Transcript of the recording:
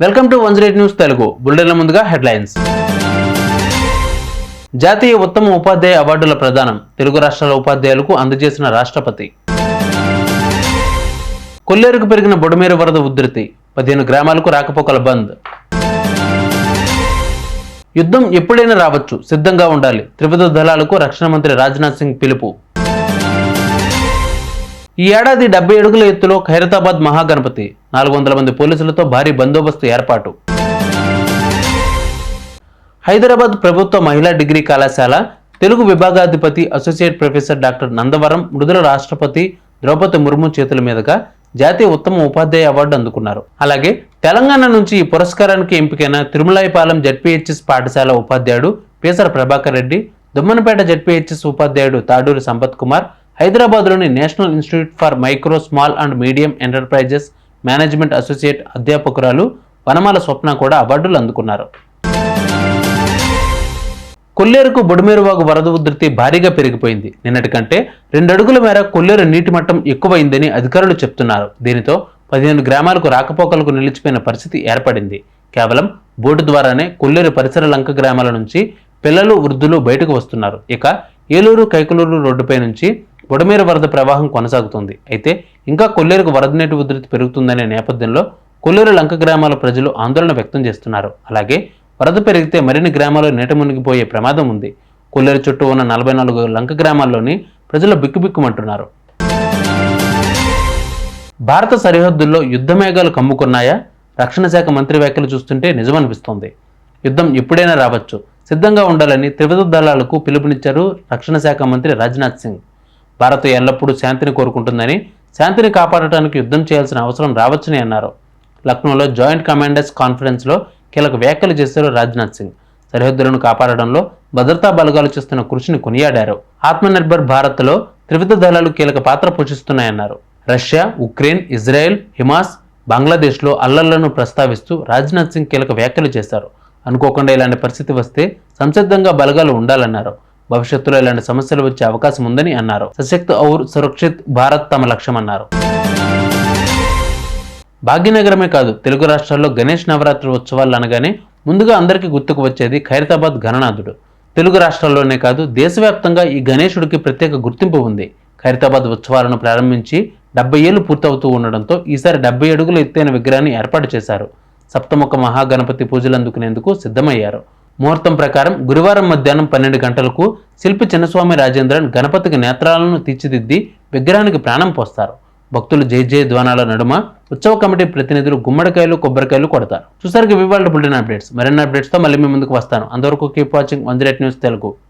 Welcome to 108 news Telugu బులెటిన్ల ముందుగా headlines. జాతీయ ఉత్తమ ఉపాధ్యాయ అవార్డుల ప్రదానం తెలుగు రాష్ట్రాల ఉపాధ్యాయులకు అందజేసిన రాష్ట్రపతి. కొల్లేరుకు పెరిగిన బొడమేరు వరద ఉధృతి 15 గ్రామాలకు రాకపోకల బంద్. యుద్ధం ఎప్పుడైనా రావచ్చు, సిద్ధంగా ఉండాలి త్రివిధ దళాలకు రక్షణ మంత్రి రాజ్నాథ్ సింగ్ పిలుపు. ఈ ఏడాది 70 అడుగుల ఎత్తులో ఖైరతాబాద్ మహాగణపతి 400 మంది పోలీసులతో భారీ బందోబస్తు ఏర్పాటు. హైదరాబాద్ ప్రభుత్వ మహిళా డిగ్రీ కళాశాల తెలుగు విభాగాధిపతి associate professor doctor Nandavaram Mridula రాష్ట్రపతి ద్రౌపది ముర్ము చేతుల మీదుగా జాతీయ ఉత్తమ ఉపాధ్యాయ అవార్డు అందుకున్నారు. అలాగే తెలంగాణ నుంచి ఈ పురస్కారానికి ఎంపికైన తిరుమలాయపాలెం జెడ్పీహెచ్ఎస్ పాఠశాల ఉపాధ్యాయుడు పేసర ప్రభాకర్ రెడ్డి, దొమ్మనపేట జెడ్పీహెచ్ఎస్ ఉపాధ్యాయుడు తాడూరి సంపత్ కుమార్, హైదరాబాద్లోని national institute for micro small and medium enterprises management associate అధ్యాపకురాలు వనమాల స్వప్న కూడా అవార్డులు అందుకున్నారు. కొల్లేరుకు బొడమేరువాగు వరద ఉధృతి భారీగా పెరిగిపోయింది. నిన్నటి కంటే 2 అడుగుల మేర కొల్లేరు నీటి మట్టం ఎక్కువైందని అధికారులు చెప్తున్నారు. దీనితో 15 గ్రామాలకు రాకపోకలకు నిలిచిపోయిన పరిస్థితి ఏర్పడింది. కేవలం బోటు ద్వారానే కొల్లేరు పరిసర లంక గ్రామాల నుంచి పిల్లలు, వృద్ధులు బయటకు వస్తున్నారు. ఇక ఏలూరు కైకలూరు రోడ్డుపై నుంచి బొడమేరు వరద ప్రవాహం కొనసాగుతుంది. అయితే ఇంకా కొల్లేరుకు వరద నీటి ఉధృతి పెరుగుతుందనే నేపథ్యంలో కొల్లేరు లంక గ్రామాల ప్రజలు ఆందోళన వ్యక్తం చేస్తున్నారు. అలాగే వరద పెరిగితే మరిన్ని గ్రామాలు నీట మునిగిపోయే ప్రమాదం ఉంది. కొల్లేరు చుట్టూ ఉన్న 44 లంక గ్రామాల్లోని ప్రజలు బిక్కుబిక్కుమంటున్నారు. భారత సరిహద్దుల్లో యుద్ధ మేఘాలు కమ్ముకున్నాయా? రక్షణ శాఖ మంత్రి వ్యాఖ్యలు చూస్తుంటే నిజమనిపిస్తోంది. యుద్ధం ఎప్పుడైనా రావచ్చు, సిద్ధంగా ఉండాలని త్రివిధ దళాలకు పిలుపునిచ్చారు రక్షణ శాఖ మంత్రి రాజ్నాథ్ సింగ్. భారత్ ఎల్లప్పుడూ శాంతిని కోరుకుంటుందని, శాంతిని కాపాడటానికి యుద్ధం చేయాల్సిన అవసరం రావచ్చని అన్నారు. లక్నోలో జాయింట్ కమాండర్స్ కాన్ఫరెన్స్లో కీలక వ్యాఖ్యలు చేశారు రాజ్నాథ్ సింగ్. సరిహద్దులను కాపాడడంలో భద్రతా బలగాలు చేస్తున్న కృషిని కొనియాడారు. ఆత్మనిర్భర్ భారత్లో త్రివిధ దళాలు కీలక పాత్ర పోషిస్తున్నాయన్నారు. రష్యా, ఉక్రెయిన్, ఇజ్రాయెల్, హిమాస్, బంగ్లాదేశ్లో అల్లర్లను ప్రస్తావిస్తూ రాజ్నాథ్ సింగ్ కీలక వ్యాఖ్యలు చేశారు. అనుకోకుండా ఇలాంటి పరిస్థితి వస్తే సంసిద్ధంగా బలగాలు ఉండాలన్నారు. భవిష్యత్తులో ఇలాంటి సమస్యలు వచ్చే అవకాశం ఉందని అన్నారు. సశక్త్ ఔర్ సురక్షిత్ భారత్ తమ లక్ష్యమన్నారు. భాగ్యనగరమే కాదు, తెలుగు రాష్ట్రాల్లో గణేష్ నవరాత్రి ఉత్సవాలు అనగానే ముందుగా అందరికీ గుర్తుకు వచ్చేది ఖైరతాబాద్ గణనాథుడు. తెలుగు రాష్ట్రాల్లోనే కాదు, దేశవ్యాప్తంగా ఈ గణేశుడికి ప్రత్యేక గుర్తింపు ఉంది. ఖైరతాబాద్ ఉత్సవాలను ప్రారంభించి 70 ఏళ్లు పూర్తవుతూ ఉండడంతో ఈసారి 70 అడుగుల ఎత్తైన విగ్రహాన్ని ఏర్పాటు చేశారు. సప్తముఖ మహాగణపతి పూజలు అందుకునేందుకు సిద్ధమయ్యారు. ముహూర్తం ప్రకారం గురువారం మధ్యాహ్నం 12 గంటలకు శిల్పి చిన్నస్వామి రాజేంద్రన్ గణపతికి నేత్రాలను తీర్చిదిద్ది విగ్రహానికి ప్రాణం పోస్తారు. భక్తులు జై జయ ధ్వానాల నడుమ ఉత్సవ కమిటీ ప్రతినిధులు గుమ్మడికాయలు, కొబ్బరికాయలు కొడతారు. చూసారు ఇవాళ బులెటిన్ అప్డేట్స్. మరిన్ని అప్డేట్స్తో మళ్ళీ మీ ముందుకు వస్తాను. అంతవరకు కీప్ వాచింగ్ 108 న్యూస్ తెలుగు.